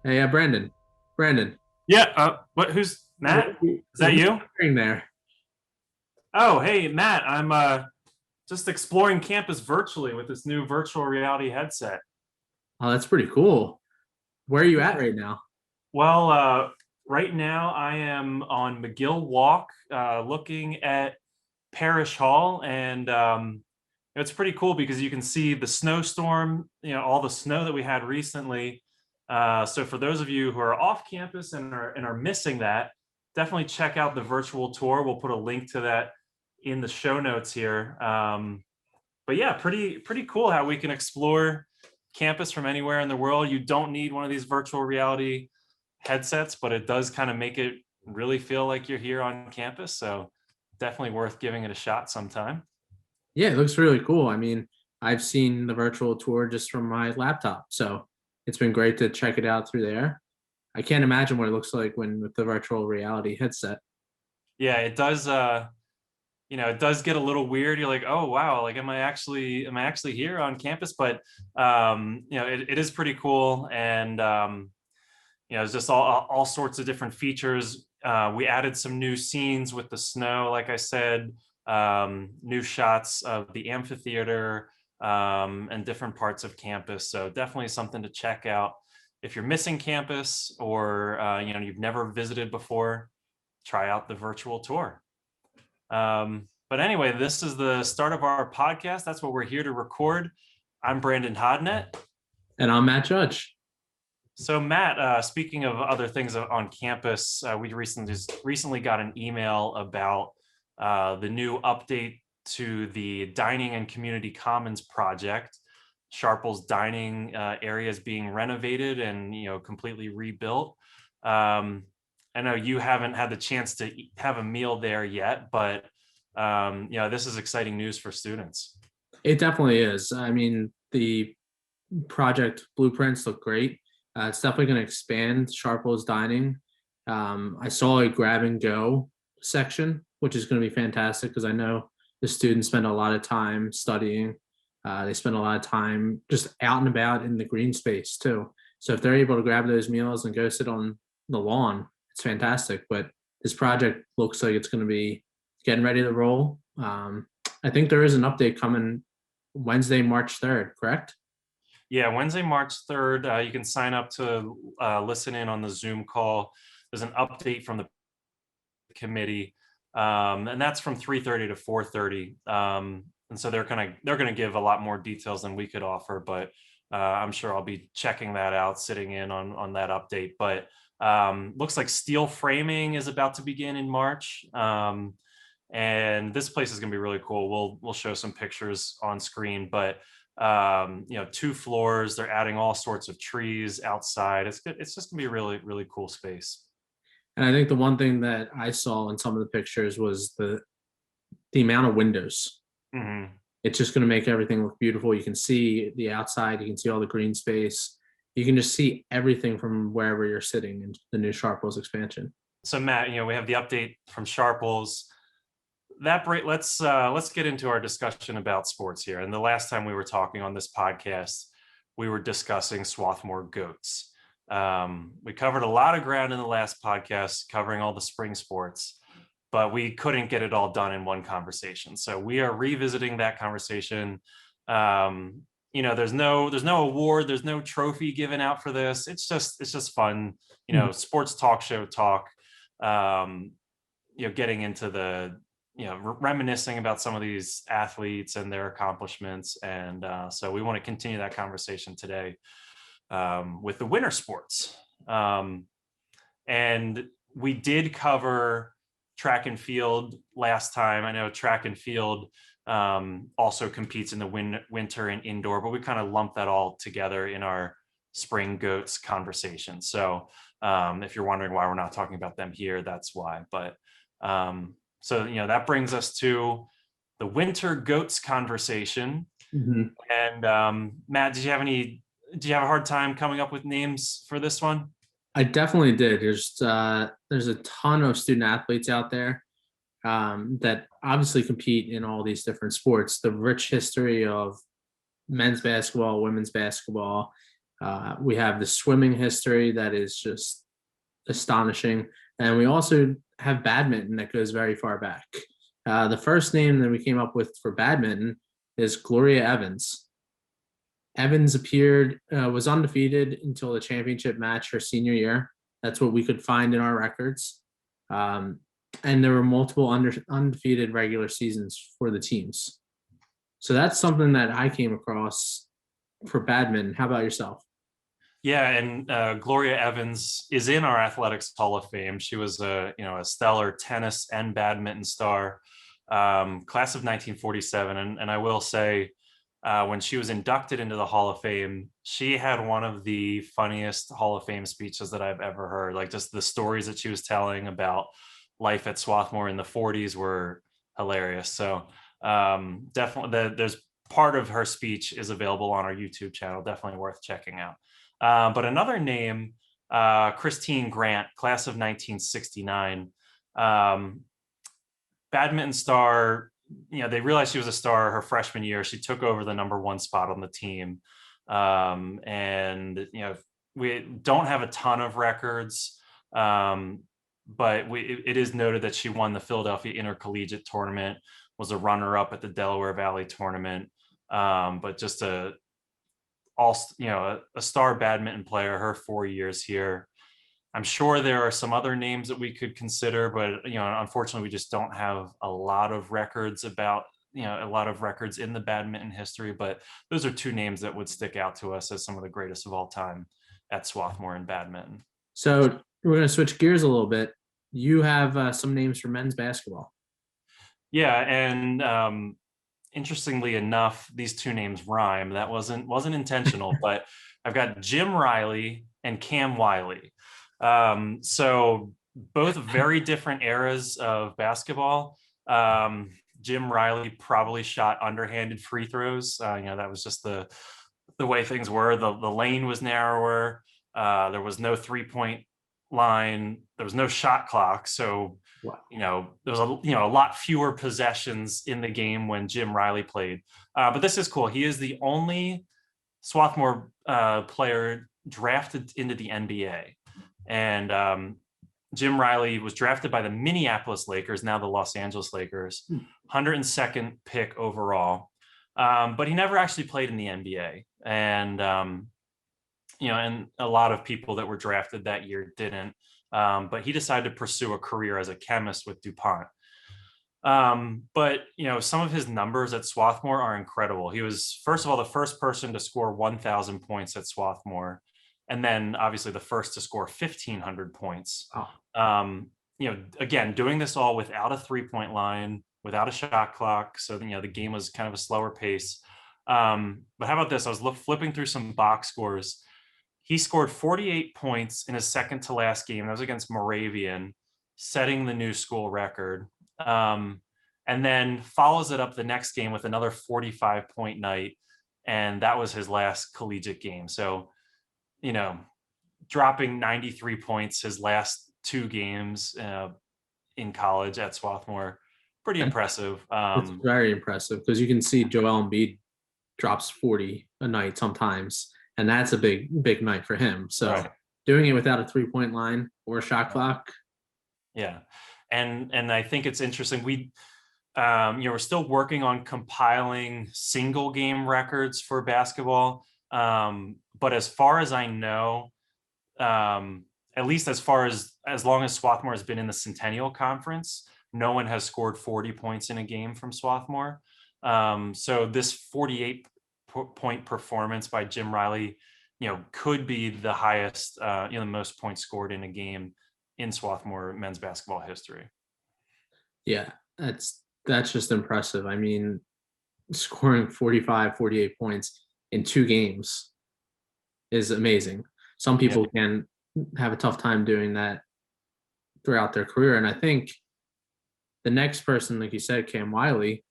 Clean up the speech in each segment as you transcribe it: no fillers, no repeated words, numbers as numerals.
Hey, Brandon. Brandon, Yeah. Who's what Matt? are Is that you? you doing there? Oh, hey, Matt. I'm just exploring campus virtually with this new virtual reality headset. Oh, that's pretty cool. Where are you at Yeah. right now? Well, right now I am on McGill Walk, looking at Parish Hall, and it's pretty cool because you can see the snowstorm. All the snow that we had recently. So for those of you who are off campus and are missing that, definitely check out the virtual tour. We'll put a link to that in the show notes here. But yeah, pretty cool how we can explore campus from anywhere in the world. You don't need one of these virtual reality headsets, but it does kind of make it really feel like you're here on campus. So definitely worth giving it a shot sometime. Yeah, it looks really cool. I mean, I've seen the virtual tour just from my laptop, so it's been great to check it out through there. I can't imagine what it looks like when with the virtual reality headset. Yeah, it does. It does get a little weird. You're like, oh wow, like am I actually here on campus? But it is pretty cool, and it's just all sorts of different features. We added some new scenes with the snow, like I said, new shots of the amphitheater, and different parts of campus. So definitely something to check out if you're missing campus or you've never visited before. Try out the virtual tour. But anyway, this is the start of our podcast. That's what we're here to record. I'm Brandon Hodnett. And I'm Matt Judge. So, Matt, speaking of other things on campus, we recently got an email about the new update to the Dining and Community Commons project. Sharple's dining area is being renovated and completely rebuilt. Um, I know you haven't had the chance to have a meal there yet, but this is exciting news for students. It definitely is. I mean, the project blueprints look great. It's definitely going to expand Sharple's dining. I saw a grab and go section, which is going to be fantastic because I know the students spend a lot of time studying. They spend a lot of time just out and about in the green space too. So if they're able to grab those meals and go sit on the lawn, it's fantastic. But this project looks like it's going to be getting ready to roll. I think there is an update coming Wednesday, March 3rd, correct? Yeah, Wednesday, March 3rd, you can sign up to listen in on the Zoom call. There's an update from the committee, and that's from 3:30 to 4:30. And so they're gonna give a lot more details than we could offer, but I'm sure I'll be checking that out, sitting in on that update. But looks like steel framing is about to begin in March. And this place is going to be really cool. We'll show some pictures on screen, but 2 floors. They're adding all sorts of trees outside. It's just gonna be a really cool space. And I think the one thing that I saw in some of the pictures was the amount of windows. Hmm. It's just going to make everything look beautiful. You can see the outside, you can see all the green space. You can just see everything from wherever you're sitting in the new Sharples expansion. So Matt, we have the update from Sharples. Let's get into our discussion about sports here. And the last time we were talking on this podcast, we were discussing Swarthmore goats. We covered a lot of ground in the last podcast, covering all the spring sports, but we couldn't get it all done in one conversation. So we are revisiting that conversation. There's no award, there's no trophy given out for this. It's just fun, Mhm. sports talk show talk. Um, getting into the reminiscing about some of these athletes and their accomplishments, and so we want to continue that conversation today with the winter sports. And we did cover track and field last time. I know track and field also competes in the winter and indoor, but we kind of lumped that all together in our spring goats conversation. So if you're wondering why we're not talking about them here, that's why. But so that brings us to the winter goats conversation. Mhm. And Matt, did you have a hard time coming up with names for this one? I definitely did. There's a ton of student athletes out there that obviously compete in all these different sports. The rich history of men's basketball, women's basketball, We have the swimming history that is just astonishing. And we also have badminton that goes very far back. The first name that we came up with for badminton is Gloria Evans. Evans was undefeated until the championship match her senior year. That's what we could find in our records. And there were multiple undefeated regular seasons for the teams. So that's something that I came across for badminton. How about yourself? Yeah, and Gloria Evans is in our Athletics Hall of Fame. She was a stellar tennis and badminton star, class of 1947. And I will say, when she was inducted into the Hall of Fame, she had one of the funniest Hall of Fame speeches that I've ever heard. Like, just the stories that she was telling about life at Swarthmore in the 40s were hilarious. So definitely, there's part of her speech is available on our YouTube channel. Definitely worth checking out. But another name, Christine Grant, class of 1969, badminton star. They realized she was a star her freshman year. She took over the #1 spot on the team. And we don't have a ton of records, but it is noted that she won the Philadelphia Intercollegiate Tournament, was a runner-up at the Delaware Valley Tournament, but just a star badminton player her 4 years here. I'm sure there are some other names that we could consider, but unfortunately, we just don't have a lot of records about a lot of records in the badminton history. But those are two names that would stick out to us as some of the greatest of all time at Swarthmore in badminton. So we're going to switch gears a little bit. You have some names for men's basketball. Yeah, and interestingly enough, these two names rhyme. That wasn't intentional, but I've got Jim Reilly and Cam Wiley. So both very different eras of basketball. Jim Reilly probably shot underhanded free throws. That was just the way things were. The lane was narrower. There was no 3-point line. There was no shot clock. So, there was a lot fewer possessions in the game when Jim Reilly played. But this is cool. He is the only Swarthmore player drafted into the NBA. And Jim Reilly was drafted by the Minneapolis Lakers, now the Los Angeles Lakers, 102nd pick overall. But he never actually played in the NBA. And, and a lot of people that were drafted that year didn't. But he decided to pursue a career as a chemist with DuPont. But some of his numbers at Swarthmore are incredible. He was, first of all, the first person to score 1,000 points at Swarthmore, and then obviously the first to score 1,500 points. Oh. Again, doing this all without a 3-point line, without a shot clock. So the game was kind of a slower pace. But how about this? I was flipping through some box scores. He scored 48 points in his second to last game. That was against Moravian, setting the new school record. And then follows it up the next game with another 45-point night. And that was his last collegiate game. So, dropping 93 points his last 2 games in college at Swarthmore, pretty impressive. It's very impressive because you can see Joel Embiid drops 40 a night sometimes. And that's a big night for him. So right. Doing it without a 3-point line or a shot clock. Yeah. And I think it's interesting. We're still working on compiling single game records for basketball. But as far as I know, at least as long as Swarthmore has been in the Centennial Conference, no one has scored 40 points in a game from Swarthmore. So this 48-point performance by Jim Reilly, could be the highest, the most points scored in a game in Swarthmore men's basketball history. Yeah, that's just impressive. I mean, scoring 45, 48 points in 2 games is amazing. Some people can have a tough time doing that throughout their career. And I think the next person, like you said, Cam Wiley,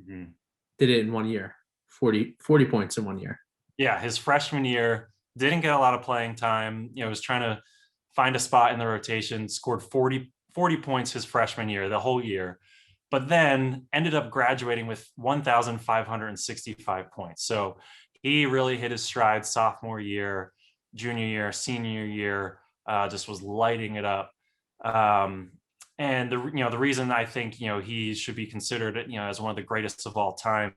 did it in 1 year, 40 points in 1 year. Yeah, his freshman year, didn't get a lot of playing time. Was trying to find a spot in the rotation, scored 40 points his freshman year, the whole year, but then ended up graduating with 1,565 points. So he really hit his stride sophomore year. junior year, senior year, just was lighting it up. And the reason I think he should be considered as one of the greatest of all time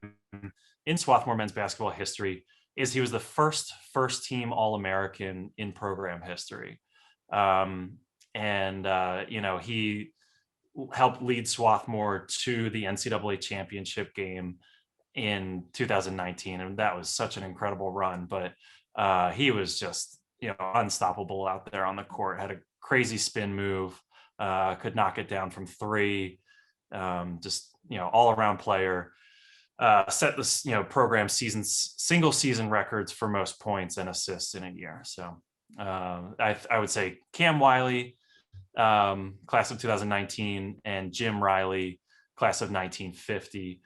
in Swarthmore men's basketball history is he was the first team All-American in program history. He helped lead Swarthmore to the NCAA championship game in 2019, and that was such an incredible run. But he was just unstoppable out there on the court. Had a crazy spin move, could knock it down from three. Just all around player. Set this program single season records for most points and assists in a year. So I would say Cam Wiley, class of 2019, and Jim Reilly, class of 1950,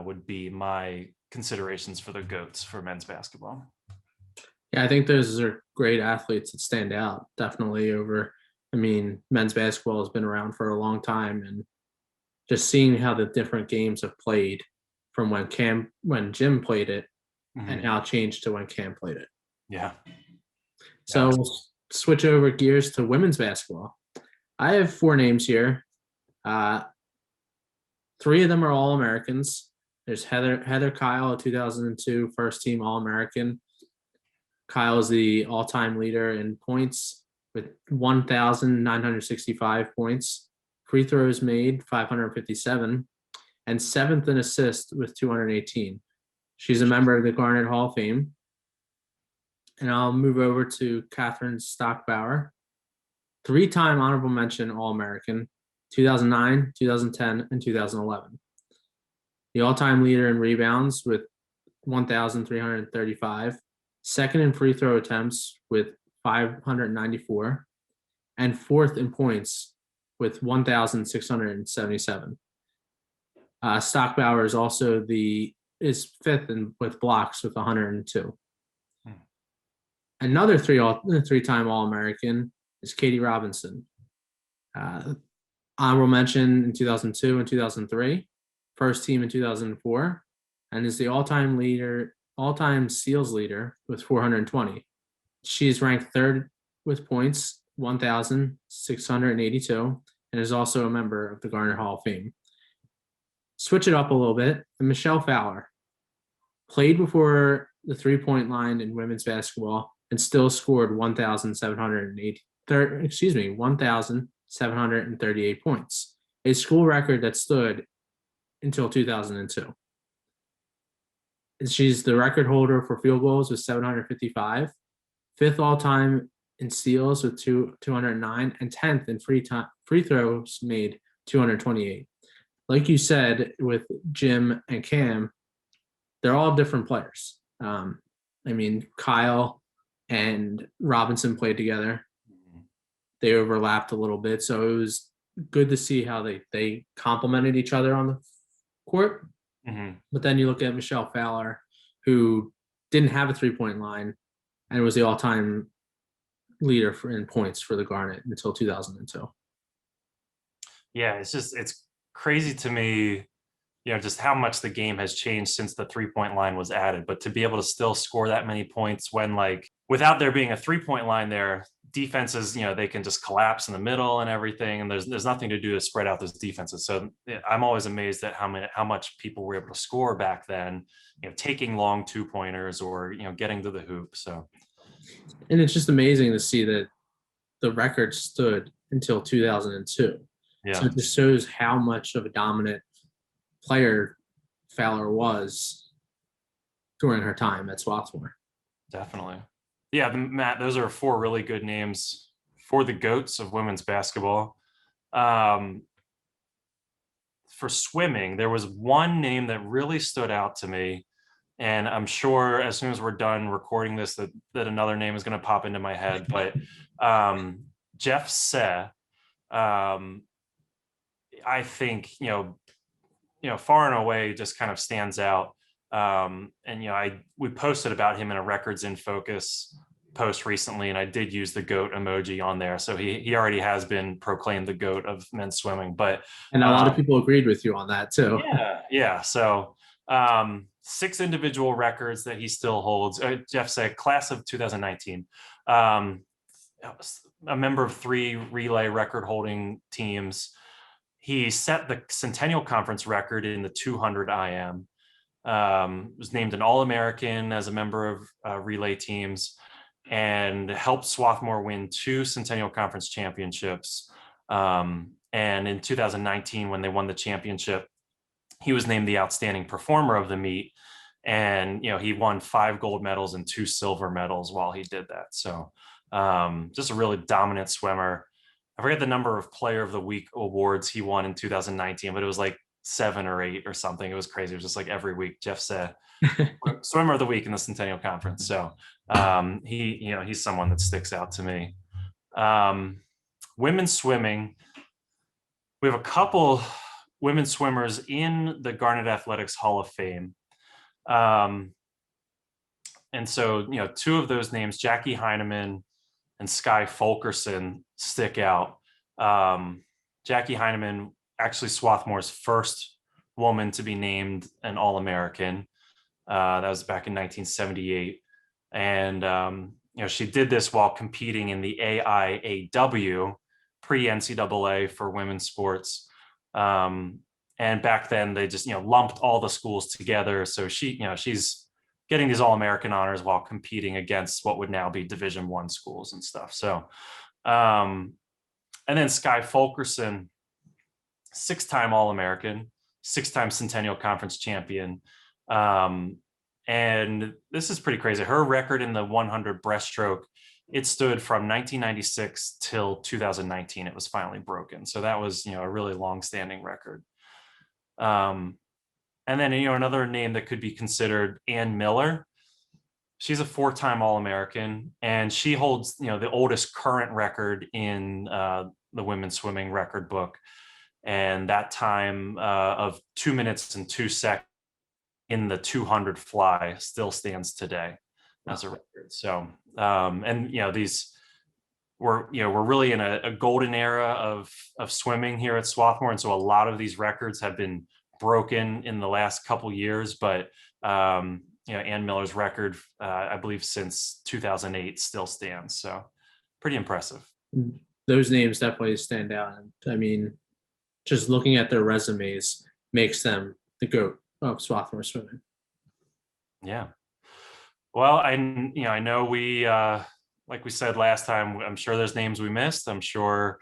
would be my considerations for the GOATs for men's basketball. Yeah, I think those are great athletes that stand out definitely over. I mean, men's basketball has been around for a long time, and just seeing how the different games have played from when Jim played it, and how it changed to when Cam played it. Yeah. So we'll switch over gears to women's basketball. I have 4 names here. 3 of them are All-Americans. There's Heather Kyle, a 2002 first team All-American. Kyle is the all-time leader in points with 1,965 points. Free throws made, 557. And 7th in assist with 218. She's a member of the Garnet Hall of Fame. And I'll move over to Catherine Stockbauer, 3-time honorable mention All-American, 2009, 2010, and 2011. The all-time leader in rebounds with 1,335, 2nd in free throw attempts with 594, and 4th in points with 1,677. Stockbauer is also is 5th with blocks with 102. Another 3-time All-American is Katie Robinson. Honorable mention in 2002 and 2003, first team in 2004, and is the all-time steals leader with 420. She is ranked 3rd with points, 1,682, and is also a member of the Garnet Hall of Fame. Switch it up a little bit. And Michelle Fowler played before the 3-point line in women's basketball and still scored 1,738 points, a school record that stood until 2002. She's the record holder for field goals with 755, 5th all-time in steals with 209, and 10th in free throws made, 228. Like you said, with Jim and Cam, they're all different players. I mean, Kyle and Robinson played together. They overlapped a little bit, so it was good to see how they complemented each other on the court. But then you look at Michelle Fowler, who didn't have a 3-point line and was the all-time leader in points for the Garnet until 2002. Yeah, it's crazy to me, just how much the game has changed since the 3-point line was added. But to be able to still score that many points when, without there being a 3-point line there, defenses, they can just collapse in the middle and everything, and there's nothing to do to spread out those defenses. So I'm always amazed at how much people were able to score back then, taking long 2-pointers or getting to the hoop. So, and it's just amazing to see that the record stood until 2002. Yeah. So it just shows how much of a dominant player Fowler was during her time at Swarthmore. Definitely. Yeah, Matt, those are 4 really good names for the GOATs of women's basketball. For swimming, there was one name that really stood out to me, and I'm sure as soon as we're done recording this that another name is going to pop into my head. But Jeff Seh, I think far and away just kind of stands out. We posted about him in a Records in Focus post recently, and I did use the GOAT emoji on there. So he already has been proclaimed the GOAT of and a lot of people agreed with you on that too. Yeah. So, 6 individual records that he still holds. Jeff said, class of 2019. A member of 3 relay record holding teams. He set the Centennial Conference record in the 200 IM. Was named an All-American as a member of relay teams, and helped Swarthmore win 2 Centennial Conference championships. And in 2019, when they won the championship, he was named the outstanding performer of the meet. And, he won 5 gold medals and 2 silver medals while he did that. So just a really dominant swimmer. I forget the number of player of the week awards he won in 2019, but it was like 7 or 8 or something. It was crazy. It was just like every week, Jeff said, swimmer of the week in the Centennial Conference. So he's someone that sticks out to me. Women's swimming. We have a couple women swimmers in the Garnet Athletics Hall of Fame. And so, 2 of those names, Jackie Heinemann and Skye Fulkerson, stick out. Jackie Heinemann, actually Swarthmore's first woman to be named an All-American. That was back in 1978. And, she did this while competing in the AIAW, pre-NCAA for women's sports. And back then they just, lumped all the schools together. So she's getting these All-American honors while competing against what would now be Division I schools and stuff. So, and then Skye Fulkerson, 6-time All-American, 6-time Centennial Conference champion. And this is pretty crazy. Her record in the 100 breaststroke, it stood from 1996 till 2019. It was finally broken. So that was, a really long-standing record. And then, another name that could be considered, Ann Miller. She's a 4-time All-American, and she holds, the oldest current record in the women's swimming record book. And that time of 2 minutes and 2 seconds in the 200 fly still stands today as a record. So, and, these we're really in a golden era of swimming here at Swarthmore. And so a lot of these records have been broken in the last couple years, but Ann Miller's record, I believe since 2008, still stands. So pretty impressive. Those names definitely stand out. I mean, just looking at their resumes makes them the GOAT of Swarthmore swimming. Yeah. Well, I know we, like we said last time, I'm sure there's names we missed. I'm sure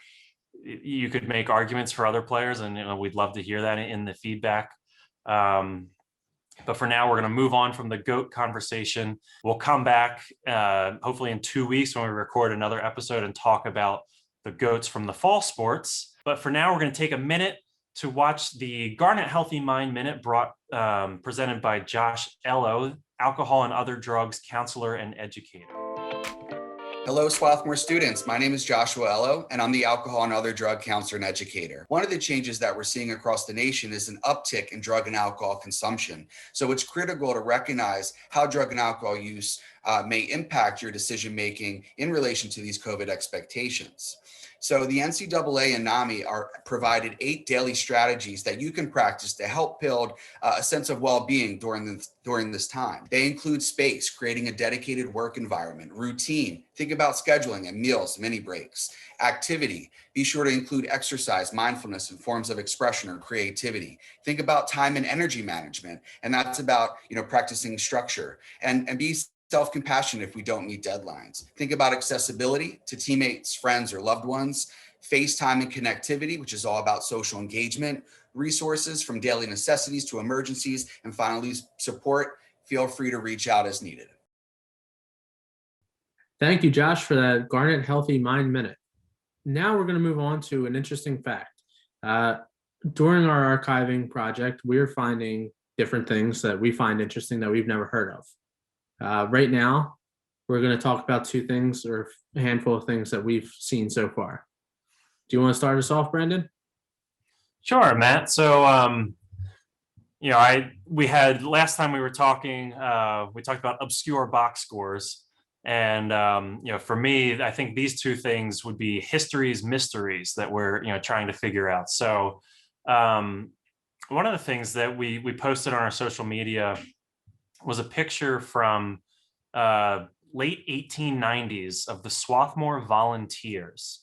you could make arguments for other players, and we'd love to hear that in the feedback. But for now, we're going to move on from the GOAT conversation. We'll come back hopefully in 2 weeks when we record another episode and talk about the GOATs from the fall sports. But for now, we're going to take a minute to watch the Garnet Healthy Mind Minute presented by Josh Ello, alcohol and other drugs counselor and educator. Hello, Swarthmore students. My name is Joshua Ello, and I'm the alcohol and other drug counselor and educator. One of the changes that we're seeing across the nation is an uptick in drug and alcohol consumption. So it's critical to recognize how drug and alcohol use may impact your decision-making in relation to these COVID expectations. So the NCAA and NAMI are provided 8 daily strategies that you can practice to help build a sense of well-being during this time. They include space, creating a dedicated work environment, routine, think about scheduling and meals, mini breaks, activity, be sure to include exercise, mindfulness, and forms of expression or creativity. Think about time and energy management, and that's about practicing structure, and be self-compassion if we don't meet deadlines. Think about accessibility to teammates, friends, or loved ones, FaceTime and connectivity, which is all about social engagement, resources from daily necessities to emergencies, and finally, support. Feel free to reach out as needed. Thank you, Josh, for that Garnet Healthy Mind Minute. Now we're going to move on to an interesting fact. During our archiving project, we're finding different things that we find interesting that we've never heard of. Right now, we're going to talk about 2 things or a handful of things that we've seen so far. Do you want to start us off, Brandon? Sure, Matt. So, we had last time we were talking, we talked about obscure box scores. And, for me, I think these 2 things would be history's mysteries that we're, trying to figure out. So one of the things that we posted on our social media was a picture from late 1890s of the Swarthmore Volunteers.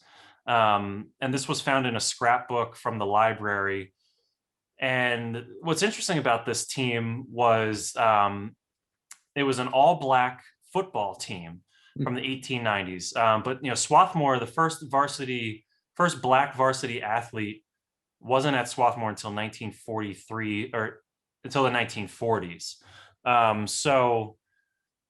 And this was found in a scrapbook from the library. And what's interesting about this team was it was an all-black football team from the 1890s. But Swarthmore, the first black varsity athlete, wasn't at Swarthmore until 1943 or until the 1940s. So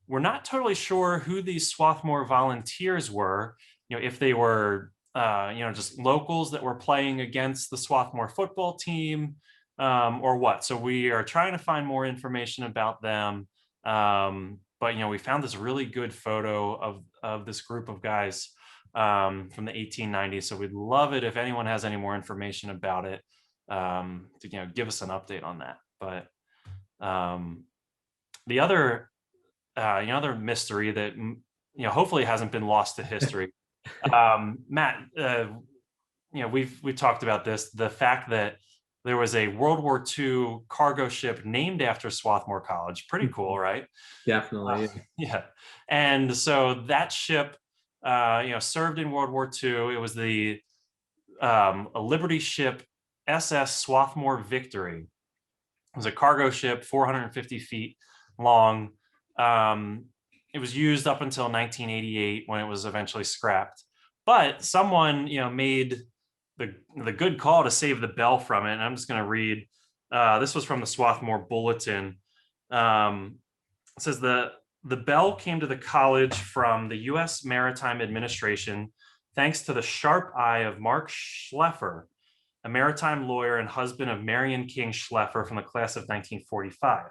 we're not totally sure who these Swarthmore Volunteers were. If they were just locals that were playing against the Swarthmore football team, or what. So we are trying to find more information about them. But we found this really good photo of this group of guys from the 1890s. So we'd love it if anyone has any more information about it, to give us an update on that. But the other other mystery that hopefully hasn't been lost to history. Matt, we've talked about this, the fact that there was a World War II cargo ship named after Swarthmore College. Pretty cool, right? Definitely. Yeah. And so that ship, served in World War II. It was a Liberty ship, SS Swarthmore Victory. It was a cargo ship, 450 feet long. It was used up until 1988 when it was eventually scrapped. But someone, made the good call to save the bell from it. And I'm just going to read. This was from the Swarthmore Bulletin. It says the bell came to the college from the U.S. Maritime Administration, thanks to the sharp eye of Mark Schleffer, a maritime lawyer and husband of Marion King Schleffer from the class of 1945.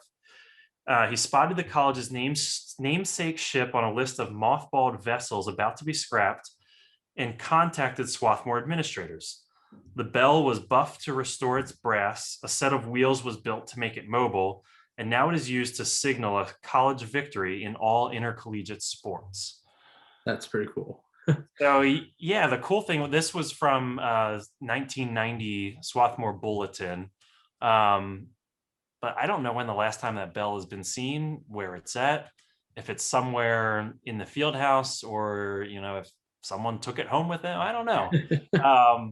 He spotted the college's namesake ship on a list of mothballed vessels about to be scrapped and contacted Swarthmore administrators. The bell was buffed to restore its brass, a set of wheels was built to make it mobile, and now it is used to signal a college victory in all intercollegiate sports. That's pretty cool. So yeah, the cool thing, this was from 1990 Swarthmore Bulletin. But I don't know when the last time that bell has been seen, where it's at, if it's somewhere in the field house, or if someone took it home with them. I don't know.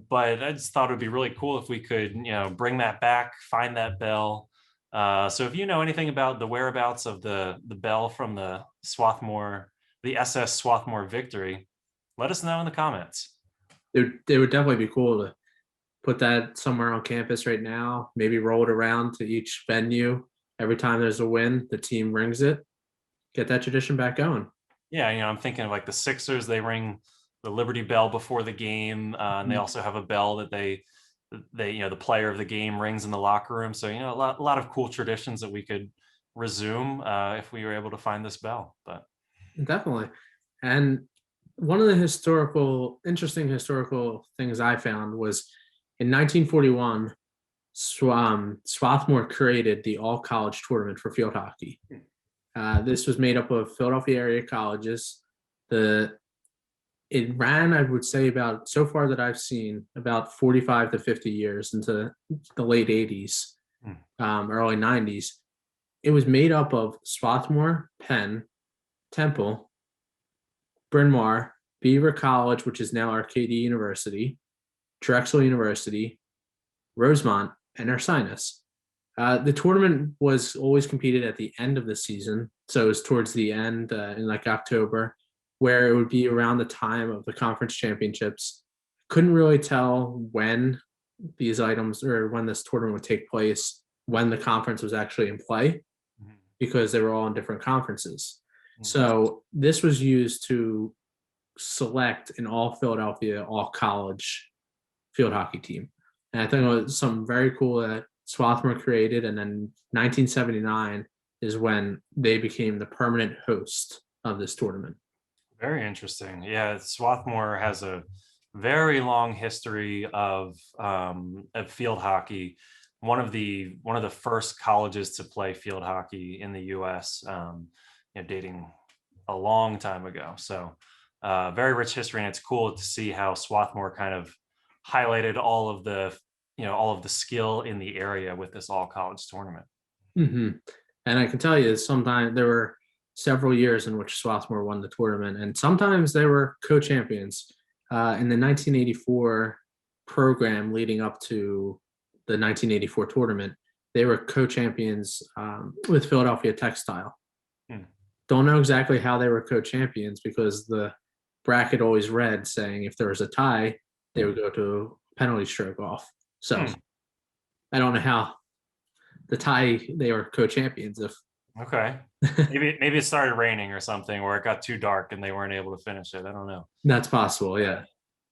But I just thought it would be really cool if we could, bring that back, find that bell. So if you know anything about the whereabouts of the bell from the SS Swarthmore Victory, let us know in the comments. It would definitely be cool to put that somewhere on campus right now, maybe roll it around to each venue. Every time there's a win, the team rings it. Get that tradition back going. Yeah, I'm thinking of like the Sixers, they ring the Liberty Bell before the game. And they also have a bell that they the player of the game rings in the locker room. So, a lot of cool traditions that we could resume if we were able to find this bell. But definitely. And one of the interesting historical things I found was in 1941, Swarthmore created the all-college tournament for field hockey. This was made up of Philadelphia area colleges. It ran, I would say, about, so far that I've seen, about 45 to 50 years into the late 80s, early 90s. It was made up of Swarthmore, Penn, Temple, Bryn Mawr, Beaver College, which is now Arcadia University, Drexel University, Rosemont, and Ursinus. The tournament was always competed at the end of the season, so it was towards the end in like October, where it would be around the time of the conference championships. Couldn't really tell when these items or when this tournament would take place, when the conference was actually in play, because they were all in different conferences. So this was used to select an all Philadelphia, all college field hockey team. And I think it was something very cool that Swarthmore created. And then 1979 is when they became the permanent host of this tournament. Very interesting. Yeah, Swarthmore has a very long history of field hockey. One of the first colleges to play field hockey in the U.S. Dating a long time ago. So very rich history, and it's cool to see how Swarthmore kind of highlighted all of the skill in the area with this all college tournament. Mm-hmm. And I can tell you, sometimes there were several years in which Swarthmore won the tournament, and sometimes they were co-champions. In the 1984 program leading up to the 1984 tournament, they were co-champions with Philadelphia Textile. Don't know exactly how they were co-champions because the bracket always read saying if there was a tie, they would go to penalty stroke off. So I don't know how the tie they were co-champions if. Okay. Maybe it started raining or something, or it got too dark and they weren't able to finish it. I don't know. That's possible, yeah.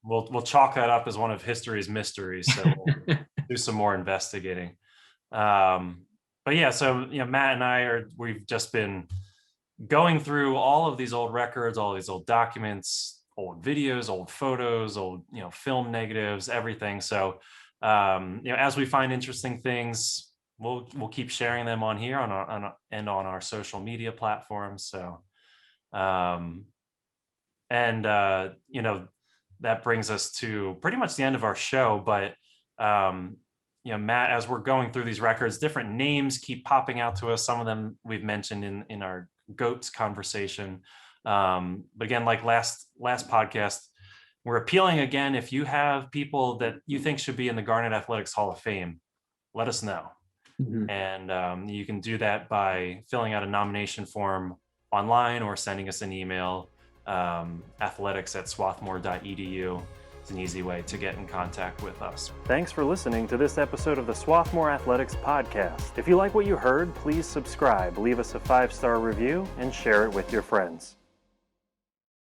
We'll chalk that up as one of history's mysteries. So we'll do some more investigating. But yeah, so Matt and we've just been going through all of these old records, all these old documents, old videos, old photos, old film negatives, everything. So as we find interesting things, we'll keep sharing them on here on our social media platforms. So that brings us to pretty much the end of our show. But Matt, as we're going through these records, different names keep popping out to us. Some of them we've mentioned in our GOATs conversation. But again, like last podcast, we're appealing again. If you have people that you think should be in the Garnet Athletics Hall of Fame, let us know. And you can do that by filling out a nomination form online or sending us an email, athletics@swarthmore.edu. It's an easy way to get in contact with us. Thanks for listening to this episode of the Swarthmore Athletics Podcast. If you like what you heard, please subscribe, leave us a 5-star review, and share it with your friends.